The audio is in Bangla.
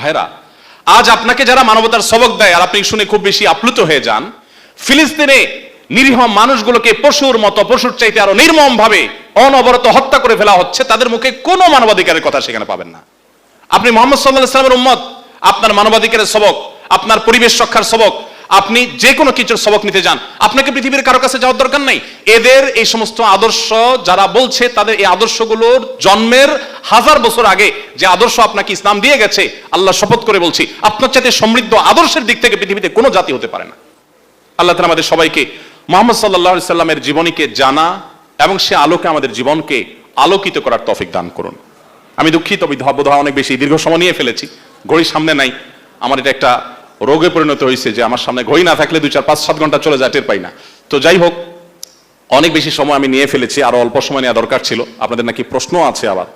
ভাইরা, আজ আপনাকে যারা মানবতার সবক দেয় আর আপনি শুনে খুব বেশি আপ্লুত হয়ে যান, ফিলিস্তিনে নিরীহ মানুষগুলোকে পশুর মতো, পশুর চাইতে আরো নির্মম ভাবে অনবরত হত্যা করে ফেলা হচ্ছে, তাদের মুখে কোনো মানবাধিকারের কথা সেখানে পাবেন না। আপনি মুহাম্মদ সাল্লাল্লাহু আলাইহি ওয়াসাল্লামের উম্মত, আপনার মানবাধিকারের সবক, আপনার পরিবেশ রক্ষার সবক, আপনি যে কোনো কিছুর সবক নিতে যান, আপনাকে পৃথিবীর কারো কাছে যাওয়ার দরকার নাই। এদের এই সমস্ত আদর্শ যারা বলছে, তাদের এই আদর্শগুলোর জন্মের 1000 বছর আগে যে আদর্শ আপনাকে ইসলাম দিয়ে গেছে, আল্লাহ শপথ করে বলছি, আপনার চাইতে সমৃদ্ধ আদর্শের দিক থেকে পৃথিবীতে কোনো জাতি হতে পারে না। আল্লাহ তাআলা আমাদের সবাইকে মুহাম্মদ সাল্লাল্লাহু আলাইহি সাল্লামের জীবনীকে জানা এবং সে আলোকে আমাদের জীবনকে আলোকিত করার তৌফিক দান করুন। আমি দুঃখিত, বোধহয় অনেক বেশি দীর্ঘ সময় নিয়ে ফেলেছি। ঘড়ি সামনে নাই, আমার এটা একটা রোগে পরিণত হয়েছে যে আমার সামনে ঘড়ি না থাকলে 2, 4, 5, 7 ঘন্টা চলে যায়, টের পাই না। তো যাই হোক, অনেক বেশি সময় আমি নিয়ে ফেলেছি, আরো অল্প সময় নেওয়া দরকার ছিল। আপনাদের নাকি প্রশ্ন আছে আবার?